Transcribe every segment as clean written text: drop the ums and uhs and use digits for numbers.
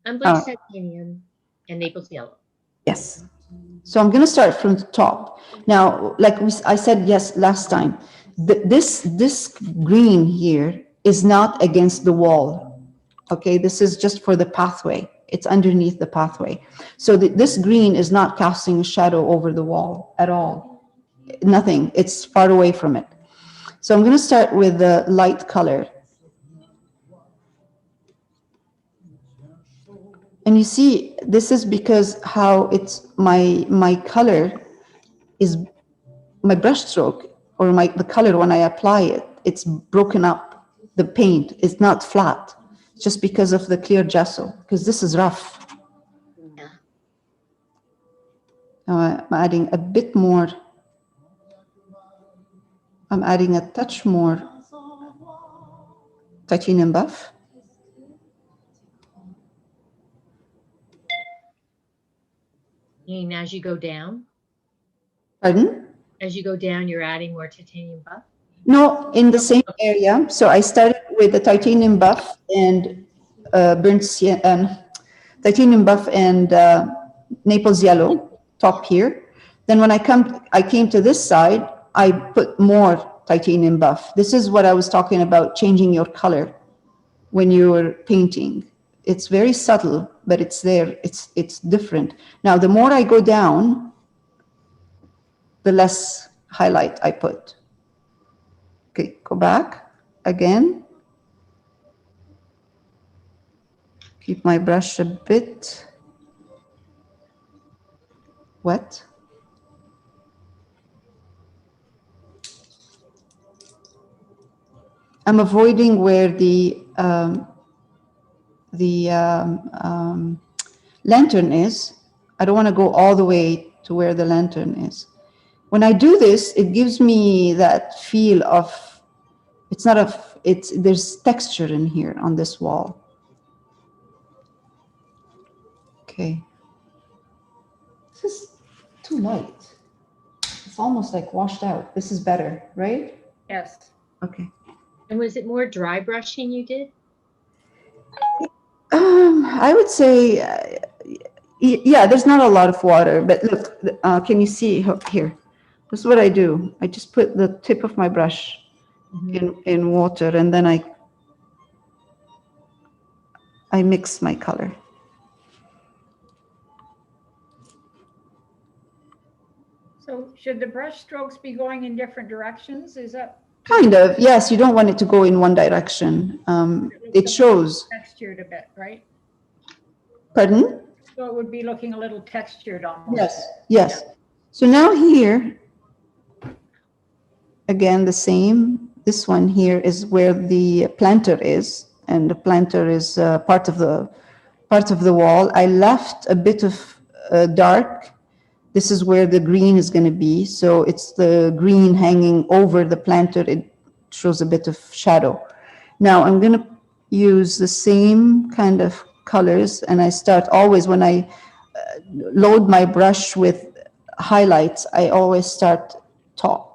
Unbleached titanium and Naples yellow. Yes. So I'm going to start from the top. Now, like I said, yes, last time, this green here is not against the wall. Okay, this is just for the pathway. It's underneath the pathway. So this green is not casting a shadow over the wall at all. Nothing. It's far away from it. So I'm going to start with the light color. And you see, this is because how it's my color is my brush stroke or the color when I apply it, it's broken up. The paint is not flat just because of the clear gesso, because this is rough. Yeah. Now I'm adding a bit more. I'm adding a touch more titanium buff. And as you go down, Pardon? you're adding more titanium buff. No, in the same area. So I started with the titanium buff and titanium buff and Naples yellow top here. Then when I came to this side, I put more titanium buff. This is what I was talking about, changing your color when you're painting. It's very subtle, but it's there. It's different. Now, the more I go down, the less highlight I put. Okay, go back again. Keep my brush a bit wet. I'm avoiding where the lantern is. I don't want to go all the way to where the lantern is. When I do this, it gives me that feel of, it's not a, it's, there's texture in here on this wall. Okay. This is too light. It's almost like washed out. This is better, right? Yes. Okay. And was it more dry brushing you did? I would say, yeah, there's not a lot of water, but look, can you see here? This is what I do. I just put the tip of my brush in water, and then I mix my color. So should the brush strokes be going in different directions? Is that? Kind of, yes. You don't want it to go in one direction. It shows. Textured a bit, right? Pardon? So it would be looking a little textured almost. Yes, yes. So now here, again, the same. This one here is where the planter is, and the planter is part of the wall. I left a bit of dark. This is where the green is going to be. So it's the green hanging over the planter. It shows a bit of shadow. Now I'm going to use the same kind of colors, and I start always when I load my brush with highlights, I always start top.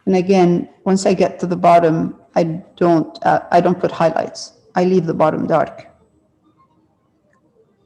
And again, once I get to the bottom, I don't put highlights. I leave the bottom dark.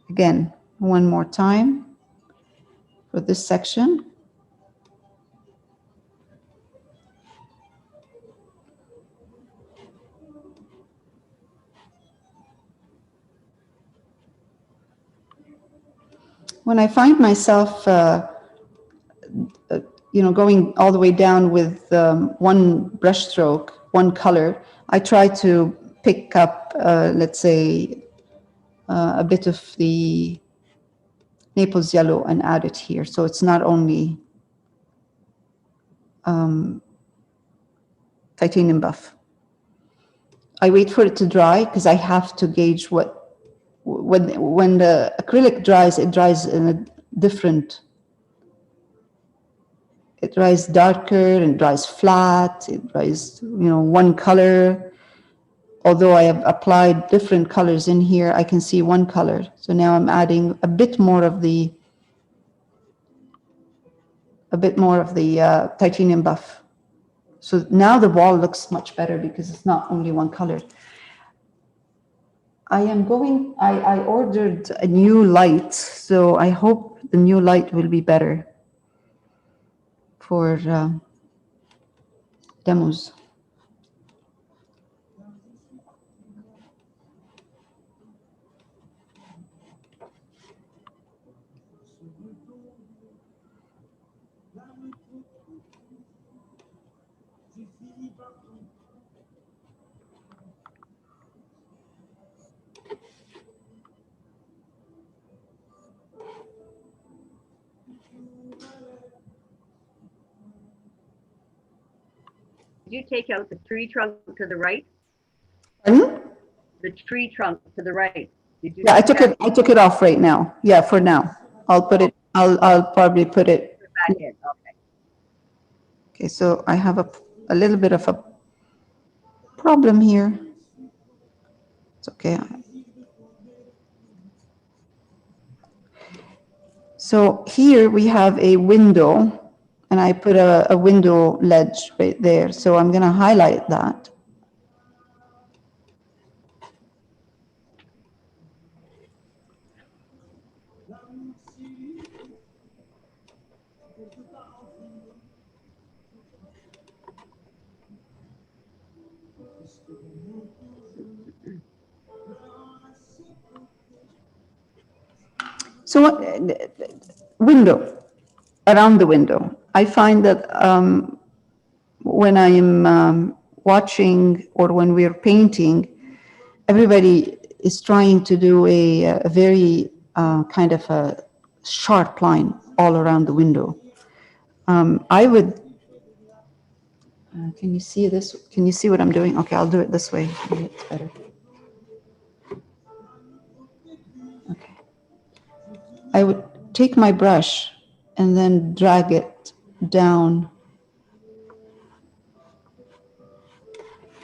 Again, one more time for this section. When I find myself, going all the way down with one brush stroke, one color, I try to pick up, let's say, a bit of the Naples yellow and add it here. So it's not only titanium buff. I wait for it to dry because I have to gauge when the acrylic dries, it dries in a different, it dries darker and dries flat, it dries, one color. although I have applied different colors in here, I can see one color. So now I'm adding a bit more of the titanium buff. So now the wall looks much better because it's not only one color. I ordered a new light, so I hope the new light will be better for demos. Did you take out the tree trunk to the right? Pardon? The tree trunk to the right? Did you Yeah, take that I took it off right now. Yeah, for now. I'll probably put it. back in? Okay. Okay, so I have a little bit of a problem here. It's okay. So here we have a window, and I put a window ledge right there. So I'm gonna highlight that. So window, around the window. I find that when I'm watching or when we're painting, everybody is trying to do a very kind of a sharp line all around the window. I would, can you see this? Can you see what I'm doing? Okay, I'll do it this way. Maybe it's better. Okay. I would take my brush and then drag it down.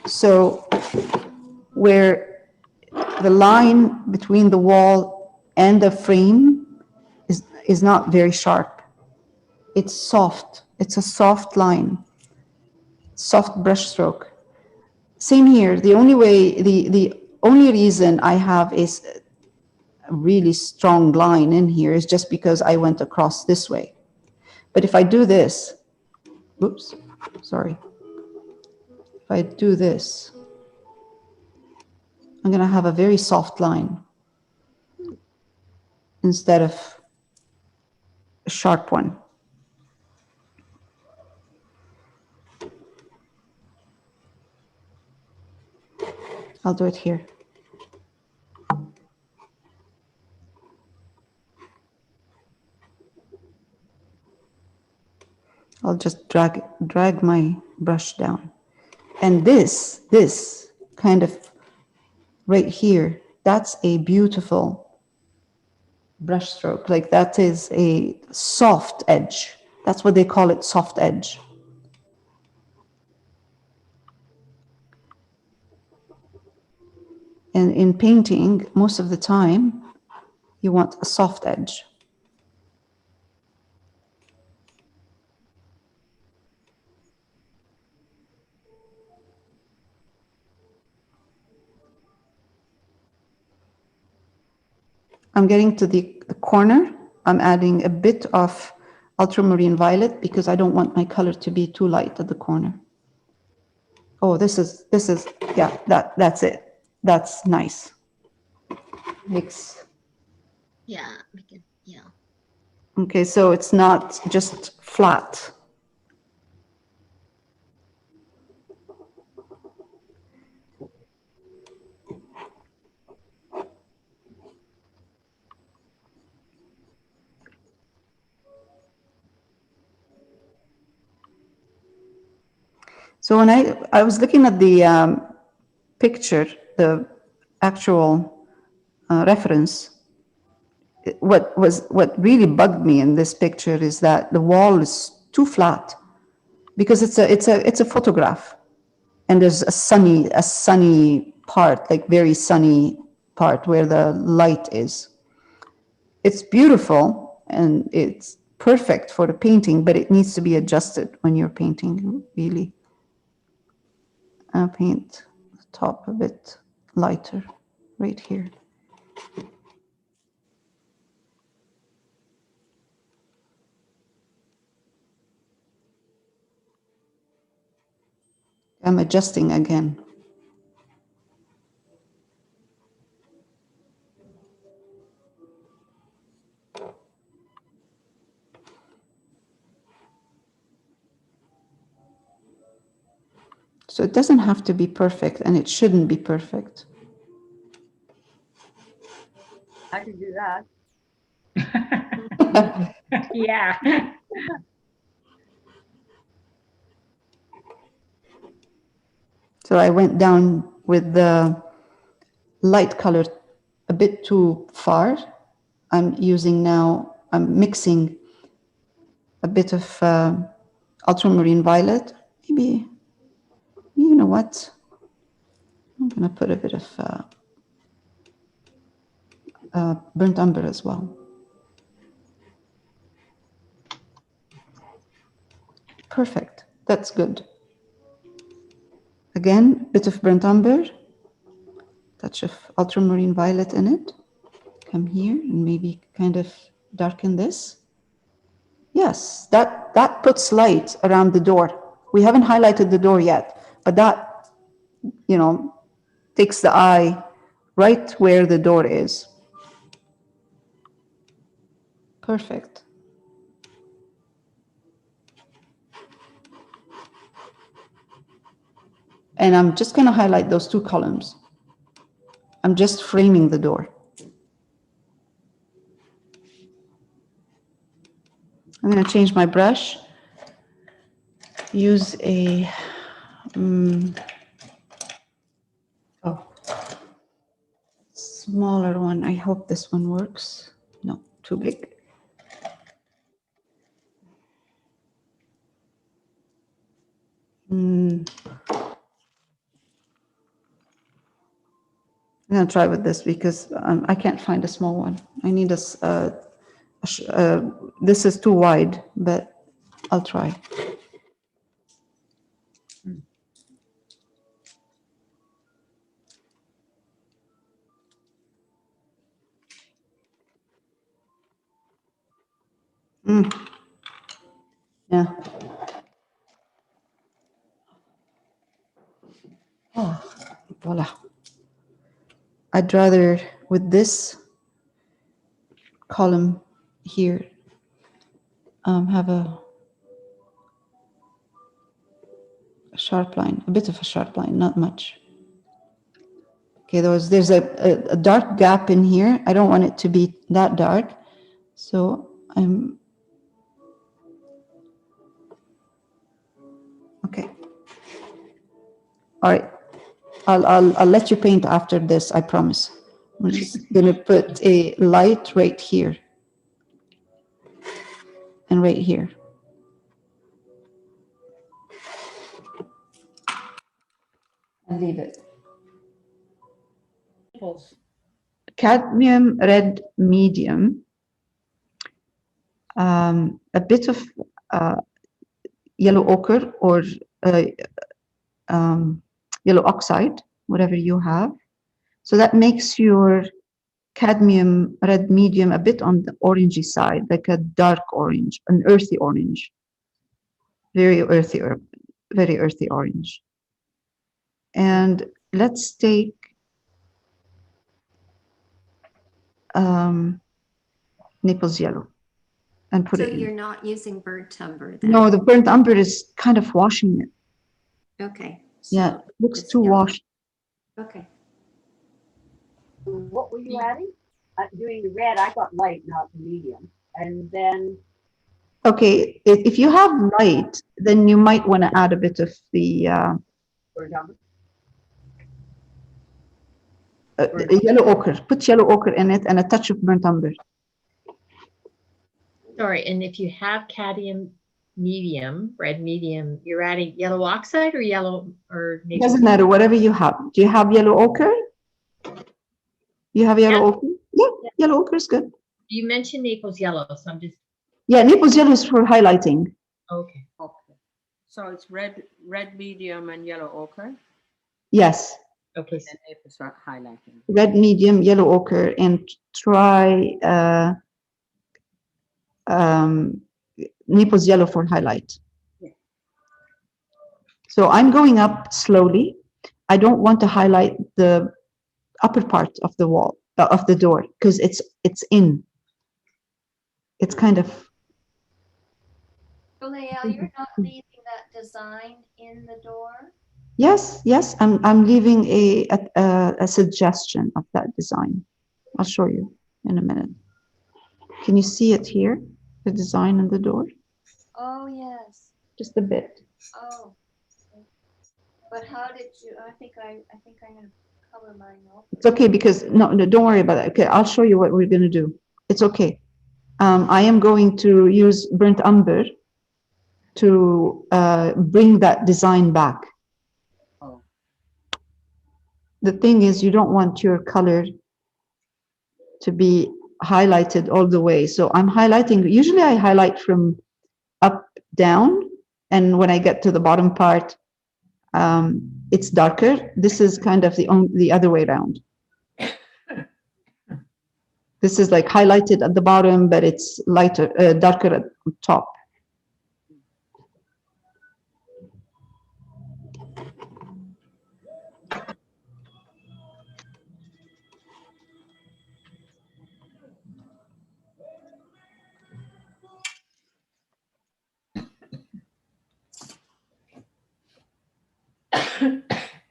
So where the line between the wall and the frame is not very sharp. It's soft. It's a soft line, soft brush stroke. Same here. The only reason I have is a really strong line in here is just because I went across this way. But if I do this, oops, sorry. If I do this, I'm going to have a very soft line instead of a sharp one. I'll do it here. I'll just drag my brush down. And this kind of right here, that's a beautiful brush stroke. Like that is a soft edge. That's what they call it, soft edge. And in painting, most of the time, you want a soft edge. I'm getting to the corner. I'm adding a bit of ultramarine violet because I don't want my color to be too light at the corner. Oh, this is, yeah, that's it. That's nice. Makes, Yeah, we can, yeah. okay, so it's not just flat. So when I was looking at the picture, the actual reference, what really bugged me in this picture is that the wall is too flat because it's a photograph, and there's a sunny part, like very sunny part where the light is. It's beautiful and it's perfect for the painting, but it needs to be adjusted when you're painting, really. I'll paint the top a bit lighter right here. I'm adjusting again. So it doesn't have to be perfect, and it shouldn't be perfect. I can do that. Yeah. So I went down with the light color a bit too far. I'm mixing a bit of ultramarine violet. Maybe, you know what? I'm gonna put a bit of burnt umber as well. Perfect, that's good. Again, bit of burnt umber, touch of ultramarine violet in it. Come here and maybe kind of darken this. Yes, that puts light around the door. We haven't highlighted the door yet, but that, you know, takes the eye right where the door is. Perfect. And I'm just going to highlight those two columns. I'm just framing the door. I'm going to change my brush. Use a smaller one. I hope this one works. No, too big. I'm going to try with this because I can't find a small one. I need this is too wide, but I'll try. Yeah. Oh, voila. I'd rather, with this column here, have a sharp line, a bit of a sharp line, not much. Okay, there's a dark gap in here. I don't want it to be that dark, so I'm okay. All right, I'll let you paint after this. I promise. I'm just gonna put a light right here and right here. And leave it. Cadmium red medium, a bit of yellow ochre or yellow oxide, whatever you have. So that makes your cadmium red medium a bit on the orangey side, like a dark orange, an earthy orange, very earthy orange. And let's take Naples yellow and put So it in. you're not using burnt umber then? No, the burnt umber is kind of washing it. Okay. Yeah, so looks it's too yellow. washed. Okay. What were you adding? Doing the red, I got light, not the medium. And then, Okay, if you have light, then you might want to add a bit of the burnt umber. yellow ochre. Put yellow ochre in it and a touch of burnt umber. Sorry, and if you have cadmium medium, red medium, you're adding yellow oxide or yellow or It Naples? doesn't matter, whatever you have. Do you have yellow ochre? You have yellow Yeah. ochre? Yeah, yellow ochre is good. You mentioned Naples yellow, so I'm just, Yeah, Naples yellow is for highlighting. okay. Okay. So it's red medium and yellow ochre, Yes, Okay, and Naples are highlighting. red, medium, yellow ochre, and try Naples yellow for highlight. Yeah. So I'm going up slowly. I don't want to highlight the upper part of the wall, of the door, because it's in. It's kind of, So Lael, you're not leaving that design in the door? yes, I'm leaving a suggestion of that design. I'll show you in a minute. Can you see it here? The design on the door? Oh, yes. Just a bit. Oh. Okay. But how did you, I think I'm gonna color mine over. It's okay because, no, don't worry about it. Okay, I'll show you what we're gonna do. It's okay. I am going to use burnt umber to bring that design back. Oh. The thing is, you don't want your color to be highlighted all the way. So I'm highlighting, usually I highlight from up, down, and when I get to the bottom part, it's darker. This is kind of the other way around. This is like highlighted at the bottom, but it's lighter, darker at the top.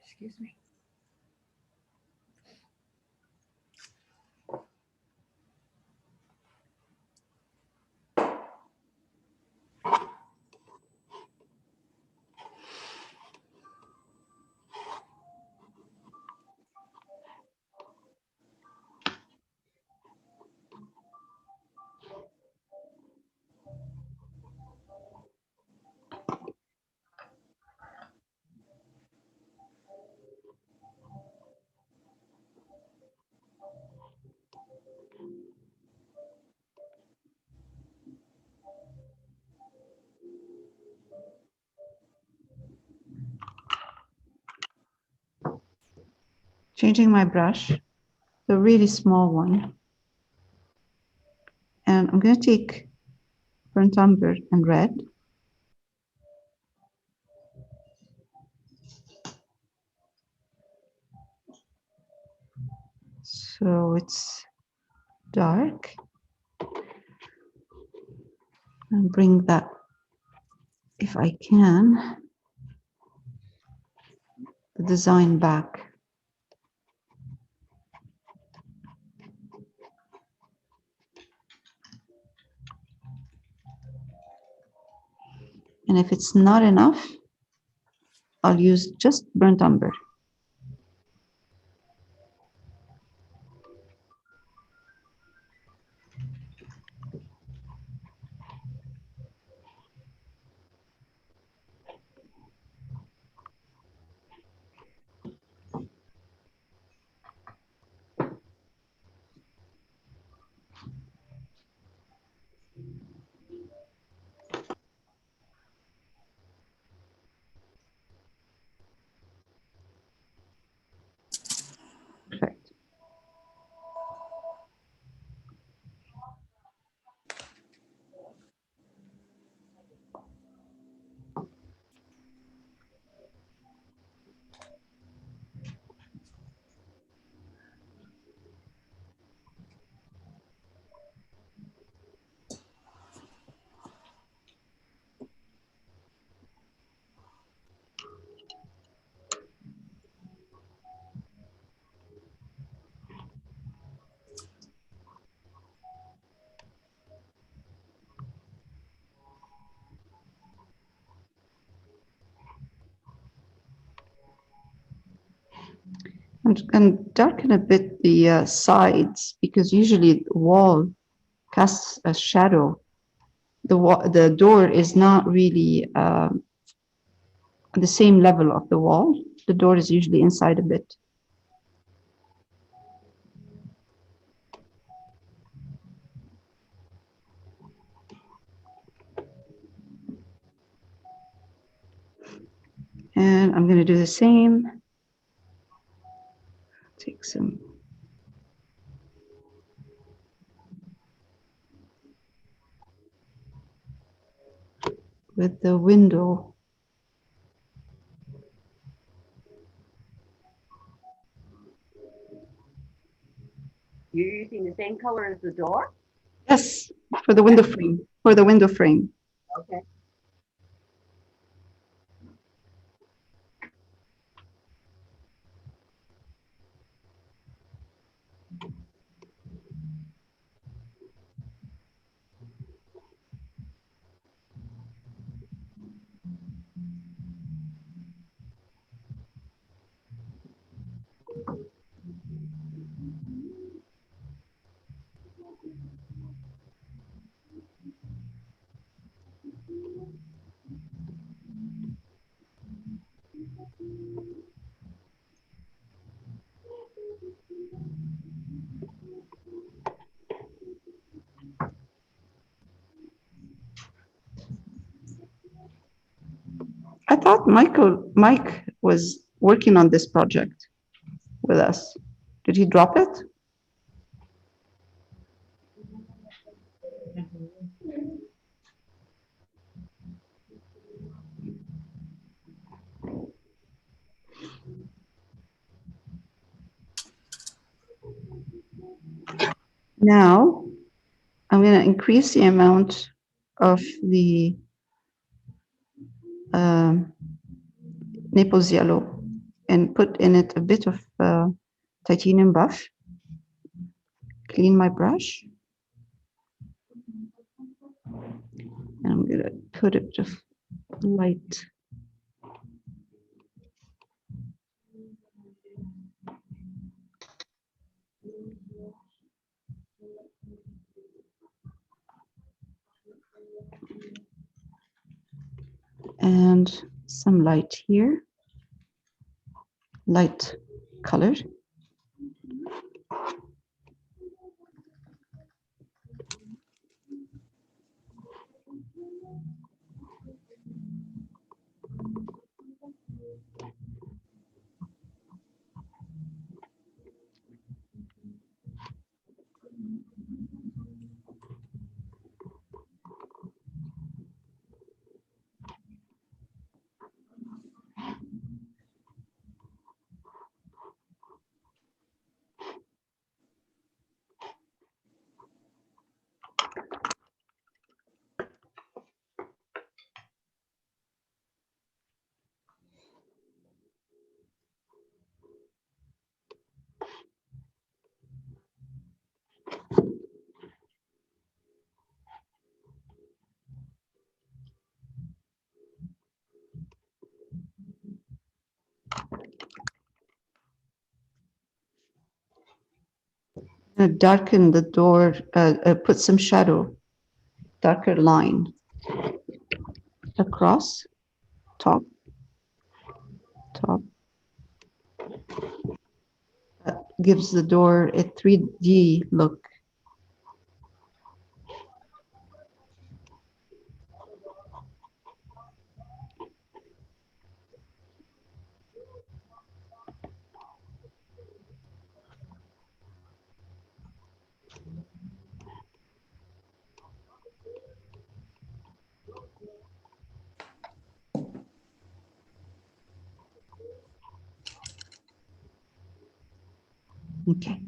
Excuse me. Changing my brush, the really small one. And I'm going to take burnt umber and red. So it's dark. And bring that, if I can, the design back. And if it's not enough, I'll use just burnt umber. Perfect. And darken a bit the sides, because usually the wall casts a shadow the door is not really the same level of the wall. The door is usually inside a bit. And I'm going to do the same. Take some. With the window. You're using the same color as the door? Yes, for the window frame. For the window frame. Okay. I thought Mike was working on this project with us. Did he drop it? Now, I'm going to increase the amount of the Naples yellow and put in it a bit of titanium buff. Clean my brush. And I'm going to put a bit of light. And some light here. Light color. Darken the door, put some shadow, darker line across, top. That gives the door a 3D look. Okay.